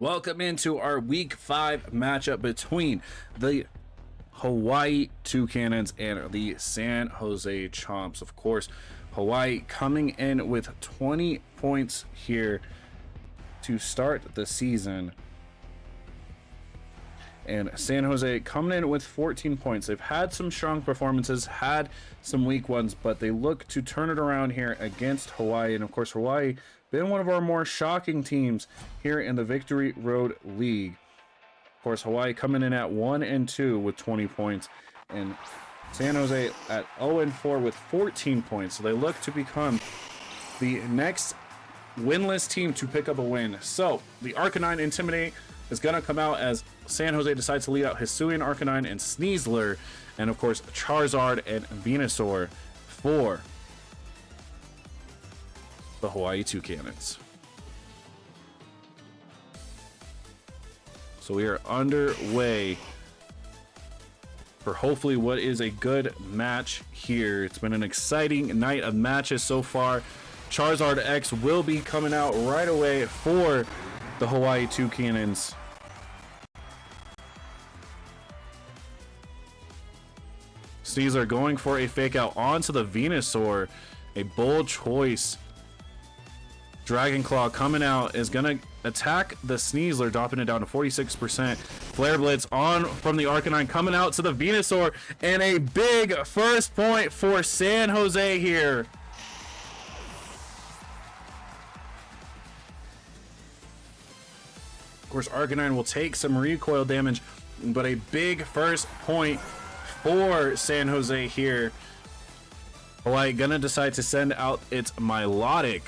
Welcome into our Week 5 matchup between the Hawaii Toucannons and the San Jose Chomps. Of course, Hawaii coming in with 20 points here to start the season. And San Jose coming in with 14 points. They've had some strong performances, had some weak ones, but they look to turn it around here against Hawaii. And of course, Hawaii been one of our more shocking teams here in the Victory Road League. Of course, Hawaii coming in at 1-2 with 20 points, and San Jose at 0-4 with 14 points. So they look to become the next winless team to pick up a win. So the Arcanine Intimidate is going to come out as San Jose decides to lead out Hisuian Arcanine and Sneasler, and of course Charizard and Venusaur for the Hawaii Toucannons. So we are underway for hopefully what is a good match here. It's been an exciting night of matches so far. Charizard X will be coming out right away for the Hawaii Toucannons. Sneasler going for a fake out onto the Venusaur. A bold choice. Dragon Claw coming out is going to attack the Sneasler, dropping it down to 46%. Flare Blitz on from the Arcanine coming out to the Venusaur, and a big first point for San Jose here. Of course, Arcanine will take some recoil damage, but a big first point for San Jose here. Hawaii gonna decide to send out its Milotic.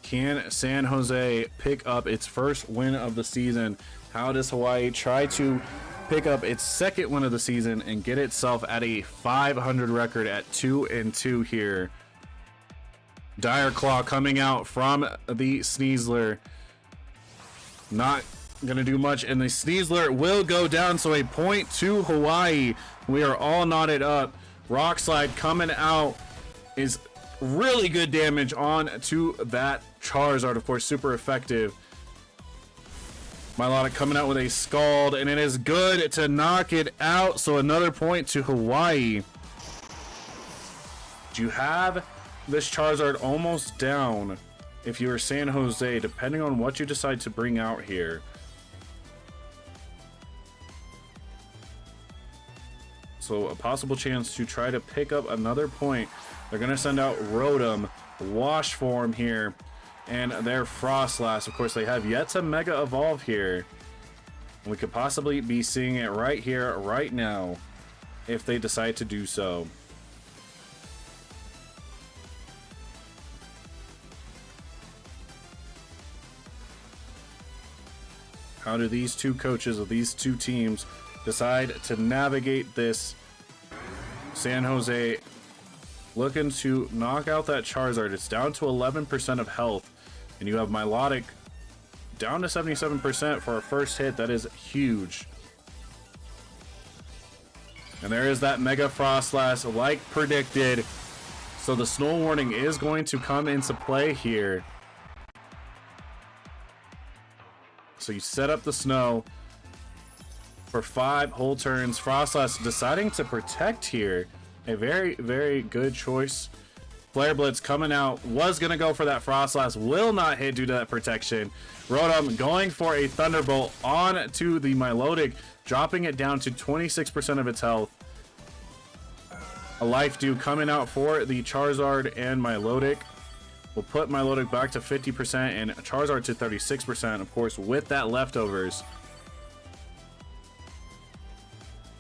Can San Jose pick up its first win of the season? How does Hawaii try to pick up its second win of the season and get itself at a 500 record at 2-2 here? Dire Claw coming out from the Sneasler. Not gonna do much, and the Sneasler will go down, so a point to Hawaii. We are all knotted up. Rock Slide coming out is really good damage on to that Charizard. Of course, super effective. Milotic coming out with a Scald, and it is good to knock it out, so another point to Hawaii. Do you have this Charizard almost down if you're San Jose, depending on what you decide to bring out here? So a possible chance to try to pick up another point. They're going to send out Rotom, Wash Form here, and their Frostlass. Of course, they have yet to Mega Evolve here. We could possibly be seeing it right here, right now, if they decide to do so. How do these two coaches of these two teams decide to navigate this? San Jose looking to knock out that Charizard. It's down to 11% of health, and you have Milotic down to 77% for a first hit. That is huge. And there is that Mega Frostlass like predicted. So the Snow Warning is going to come into play here. So you set up the snow for 5 whole turns. Frostlass deciding to protect here. A very, very good choice. Flare Blitz coming out. Was going to go for that Frostlass. Will not hit due to that protection. Rotom going for a Thunderbolt on to the Milotic, dropping it down to 26% of its health. A Life Dew coming out for the Charizard and Milotic. We'll put Milotic back to 50% and Charizard to 36%, of course, with that leftovers.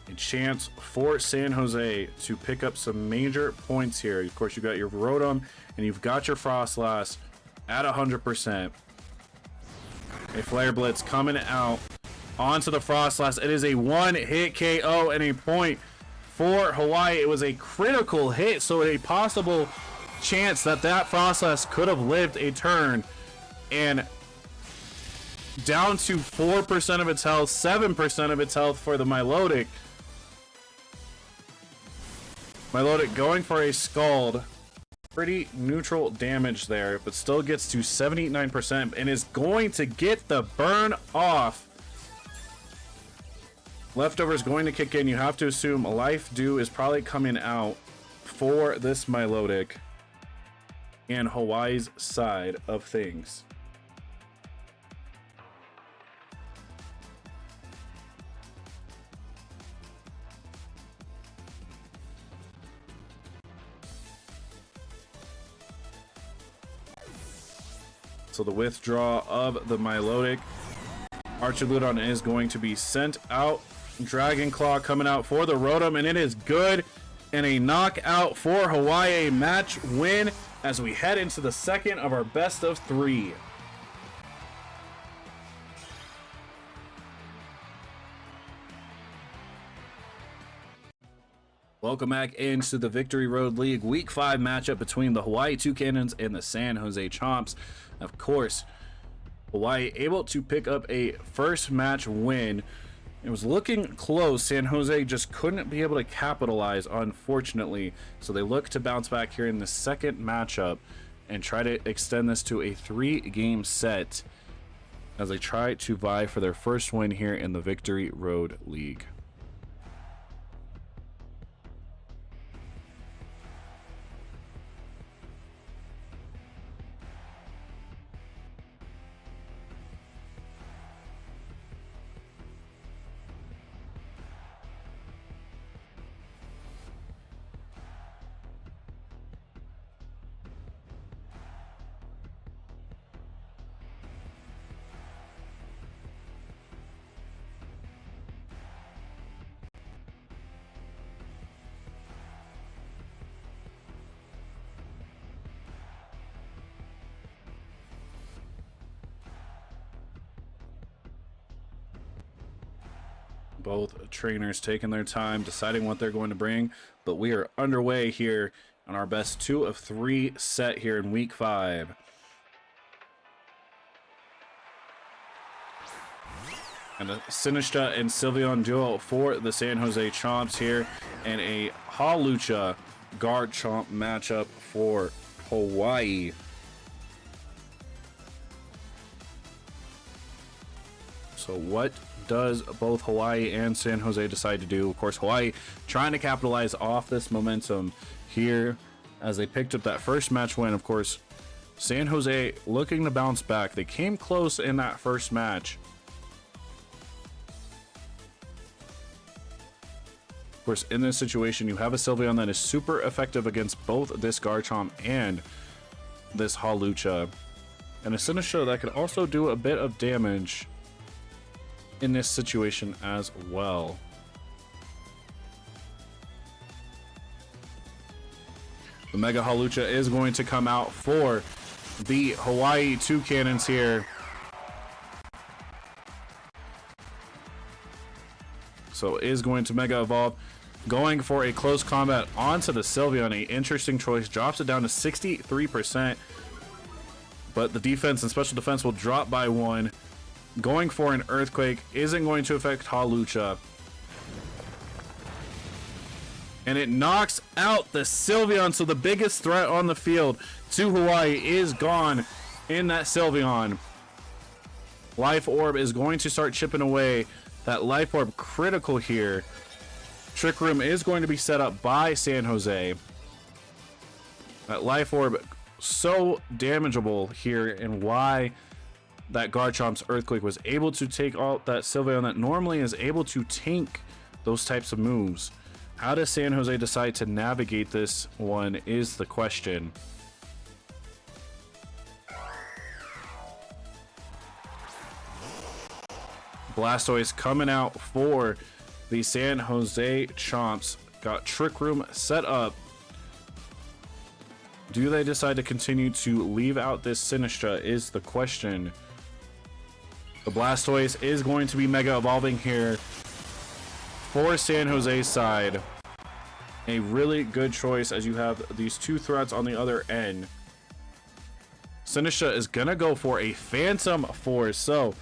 A chance for San Jose to pick up some major points here. Of course, you've got your Rotom and you've got your Frostlass at 100%. A Flare Blitz coming out onto the Frostlass. It is a one-hit KO and a point for Hawaii. It was a critical hit, so a possible chance that that Frostlass could have lived a turn, and down to 4% of its health, 7% of its health for the Milotic. Milotic going for a Scald. Pretty neutral damage there, but still gets to 79% and is going to get the burn off. Leftover is going to kick in. You have to assume Life Dew is probably coming out for this Milotic and Hawaii's side of things. So the withdraw of the Milotic. Archiludon is going to be sent out. Dragon Claw coming out for the Rotom, and it is good. And a knockout for Hawaii. Match win as we head into the second of our best of 3. Welcome back into the Victory Road League Week 5 matchup between the Hawaii Toucannons and the San Jose Chomps. Of course, Hawaii able to pick up a first match win. It was looking close. San Jose just couldn't be able to capitalize, unfortunately. So they look to bounce back here in the second matchup and try to extend this to a 3-game set as they try to vie for their first win here in the Victory Road League. Both trainers taking their time deciding what they're going to bring, but we are underway here on our best 2 of 3 set here in week 5. And a Sinistcha and Sylveon duo for the San Jose Chomps here, and a Hawlucha Garchomp matchup for Hawaii. So what does both Hawaii and San Jose decide to do? Of course, Hawaii trying to capitalize off this momentum here as they picked up that first match win. Of course, San Jose looking to bounce back. They came close in that first match. Of course, in this situation, you have a Sylveon that is super effective against both this Garchomp and this Hawlucha, and a Sinistcha that could also do a bit of damage in this situation as well. The Mega Hawlucha is going to come out for the Hawaii Toucannons here. So is going to Mega Evolve, going for a close combat onto the Sylveon. A interesting choice, drops it down to 63%, but the defense and special defense will drop by 1. Going for an Earthquake isn't going to affect Hawlucha. And it knocks out the Sylveon, so the biggest threat on the field to Hawaii is gone in that Sylveon. Life Orb is going to start chipping away. That Life Orb critical here. Trick Room is going to be set up by San Jose. That Life Orb so damageable here, and why that Garchomp's Earthquake was able to take out that Sylveon that normally is able to tank those types of moves. How does San Jose decide to navigate this one is the question. Blastoise coming out for the San Jose Chomps. Got Trick Room set up. Do they decide to continue to leave out this Sinistcha is the question. The Blastoise is going to be Mega Evolving here for San Jose's side. A really good choice as you have these 2 threats on the other end. Sinistcha is going to go for a Phantom Force. So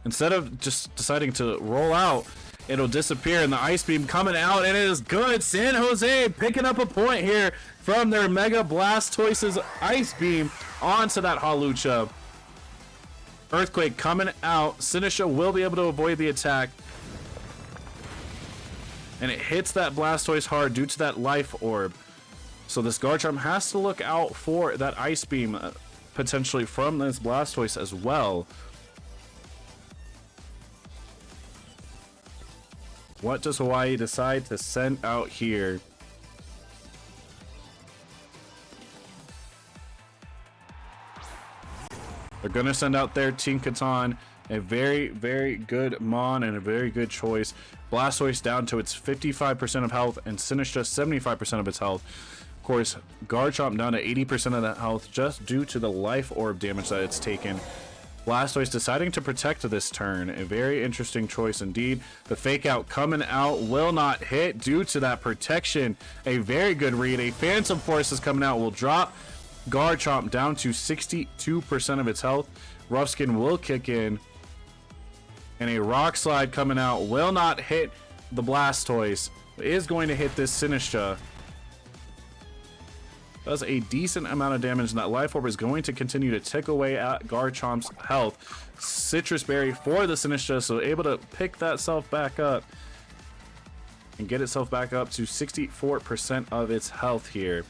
instead of just deciding to roll out it'll disappear, and the Ice Beam coming out, and it is good. San Jose picking up a point here from their Mega Blastoise's Ice Beam onto that Hawlucha. Earthquake coming out. Sinistcha will be able to avoid the attack. And it hits that Blastoise hard due to that Life Orb. So this Garchomp has to look out for that Ice Beam potentially from this Blastoise as well. What does Hawaii decide to send out here? They're going to send out their Tinkaton, a very, very good Mon and a very good choice. Blastoise down to its 55% of health and Sinistcha 75% of its health. Of course, Garchomp down to 80% of that health just due to the Life Orb damage that it's taken. Blastoise deciding to protect this turn. A very interesting choice indeed. The Fake Out coming out will not hit due to that protection. A very good read. A Phantom Force is coming out will drop Garchomp down to 62% of its health. Rough Skin will kick in. And a Rock Slide coming out will not hit the Blastoise. It is going to hit this Sinistcha. Does a decent amount of damage, and that Life Orb is going to continue to tick away at Garchomp's health. Citrus Berry for the Sinistcha, so able to pick that self back up and get itself back up to 64% of its health here.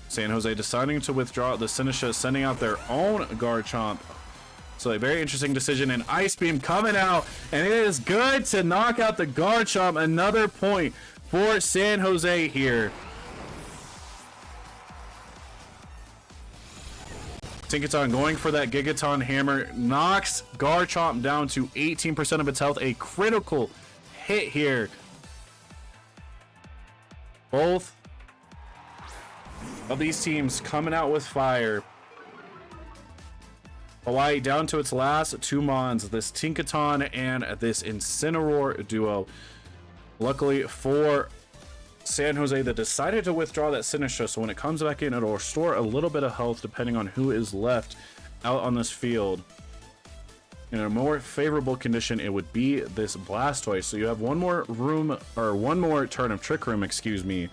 San Jose deciding to withdraw the Sinistcha, sending out their own Garchomp. So a very interesting decision, and Ice Beam coming out, and it is good to knock out the Garchomp. Another point for San Jose here. Tinkaton going for that Gigaton Hammer, knocks Garchomp down to 18% of its health. A critical hit here. Both of these teams coming out with fire. Hawaii down to its last two Mons, this Tinkaton and this Incineroar duo. Luckily for San Jose, they decided to withdraw that Sinistcha, so when it comes back in, it'll restore a little bit of health depending on who is left out on this field. In a more favorable condition, it would be this Blastoise. So you have one more room, or one more turn of Trick Room, excuse me.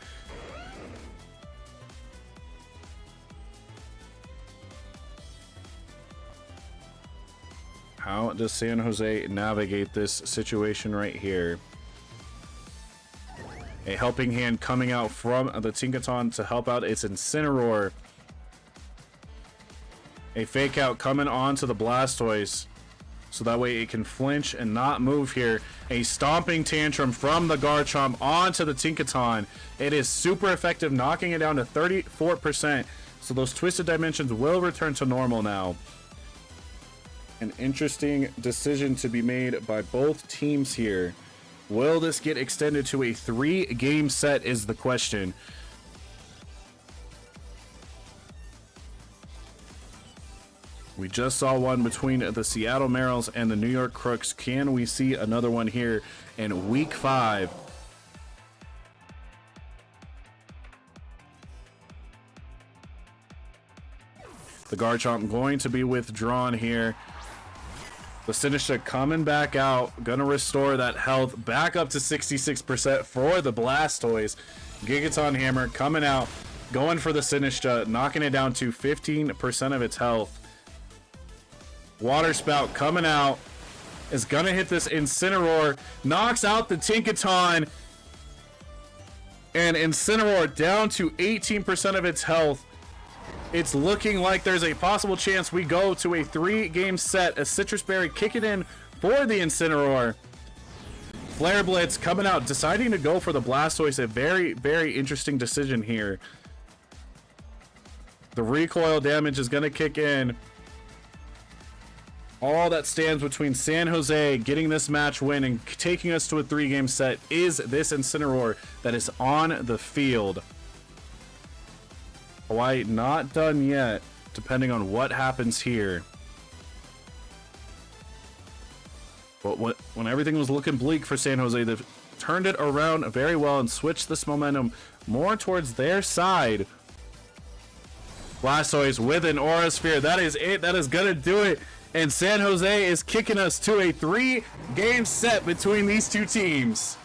How does San Jose navigate this situation right here? A helping hand coming out from the Tinkaton to help out its Incineroar. A Fake Out coming onto the Blastoise, so that way it can flinch and not move here. A Stomping Tantrum from the Garchomp onto the Tinkaton. It is super effective, knocking it down to 34%. So those Twisted Dimensions will return to normal now. An interesting decision to be made by both teams here. Will this get extended to a 3-game set is the question. We just saw one between the Seattle Mariners and the New York Crooks. Can we see another one here in Week 5? The Garchomp going to be withdrawn here. The Sinistcha coming back out, gonna restore that health back up to 66% for the Blastoise. Gigaton Hammer coming out, going for the Sinistcha, knocking it down to 15% of its health. Water Spout coming out, is gonna hit this Incineroar, knocks out the Tinkaton, and Incineroar down to 18% of its health. It's looking like there's a possible chance we go to a 3-game set. A Citrus Berry kicking in for the Incineroar. Flare Blitz coming out, deciding to go for the Blastoise. A very, very interesting decision here. The recoil damage is going to kick in. All that stands between San Jose getting this match win and taking us to a 3-game set is this Incineroar that is on the field. Hawaii not done yet, depending on what happens here. But when everything was looking bleak for San Jose, they've turned it around very well and switched this momentum more towards their side. Blastoise with an Aura Sphere. That is it. That is going to do it. And San Jose is kicking us to a 3-game set between these two teams.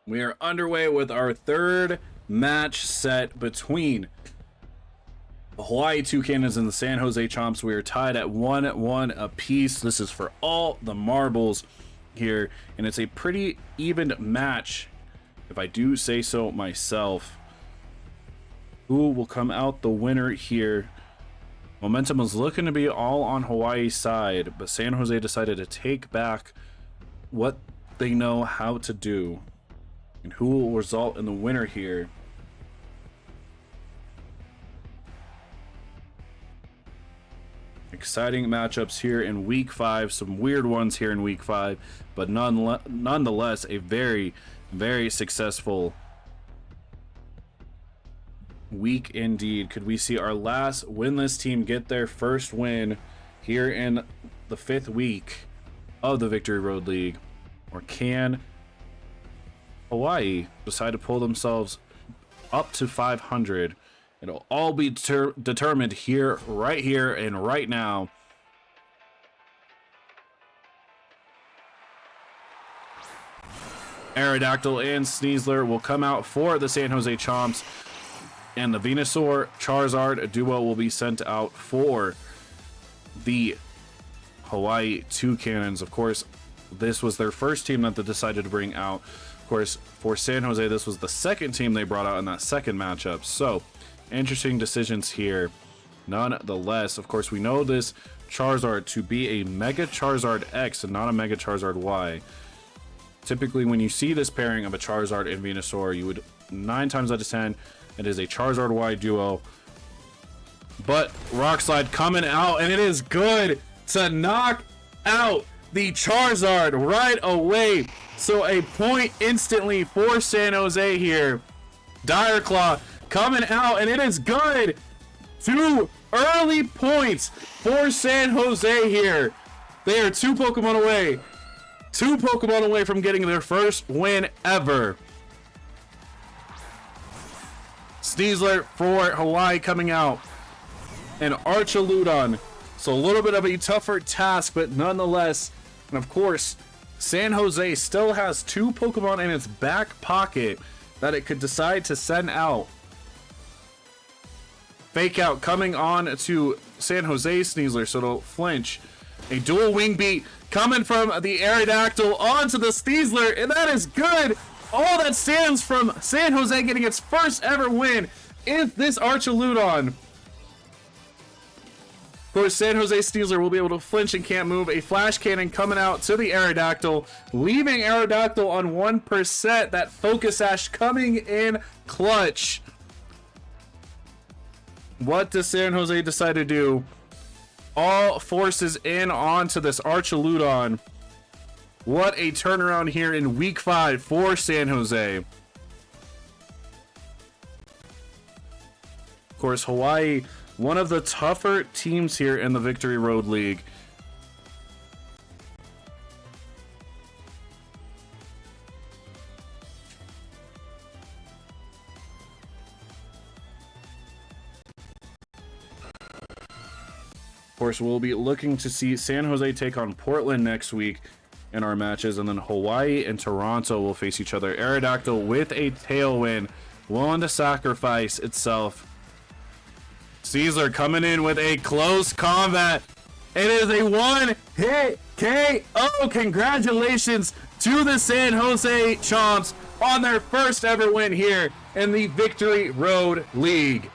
We are underway with our third match set between the Hawaii Toucannons and the San Jose Chomps. We are tied at 1-1 apiece. This is for all the marbles here, and it's a pretty even match, if I do say so myself. Who will come out the winner here? Momentum was looking to be all on Hawaii's side, but San Jose decided to take back what they know how to do. And who will result in the winner here? Exciting matchups here in week 5. Some weird ones here in week 5, but nonetheless a very, very successful week indeed. Could we see our last winless team get their first win here in the 5th week of the Victory Road League? Or can Hawaii decide to pull themselves up to 500? It'll all be determined here, and right now. Aerodactyl and Sneasler will come out for the San Jose Chomps, and the Venusaur Charizard duo will be sent out for the Hawaii Toucannons. Of course, this was their first team that they decided to bring out. Of course, for San Jose, this was the second team they brought out in that second matchup. So, interesting decisions here. Nonetheless, of course, we know this Charizard to be a Mega Charizard X and not a Mega Charizard Y. Typically, when you see this pairing of a Charizard and Venusaur, you would 9 times out of 10, it is a Charizard Y duo. But Rock Slide coming out, and it is good to knock out the Charizard right away. So a point instantly for San Jose here. Dire Claw coming out, and it is good. 2 early points for San Jose here. They are 2 Pokemon away. 2 Pokemon away from getting their first win ever. Sneasler for Hawaii coming out. And Archaludon. So a little bit of a tougher task, but nonetheless. And of course, San Jose still has 2 Pokemon in its back pocket that it could decide to send out. Fake Out coming on to San Jose Sneasler, so it'll flinch. A dual wing beat coming from the Aerodactyl onto the Sneasler, and that is good. All that stands from San Jose getting its first ever win is this Archaludon. Of course, San Jose Sneasler will be able to flinch and can't move. A Flash Cannon coming out to the Aerodactyl, leaving Aerodactyl on 1%. That Focus Sash coming in clutch. What does San Jose decide to do? All forces in onto this Archaludon. What a turnaround here in week 5 for San Jose. Of course, Hawaii, one of the tougher teams here in the Victory Road League. Of course, we'll be looking to see San Jose take on Portland next week in our matches, and then Hawaii and Toronto will face each other. Aerodactyl with a tailwind, willing to sacrifice itself. Caesar coming in with a close combat. It is a 1-hit KO. Congratulations to the San Jose Chomps on their first ever win here in the Victory Road League.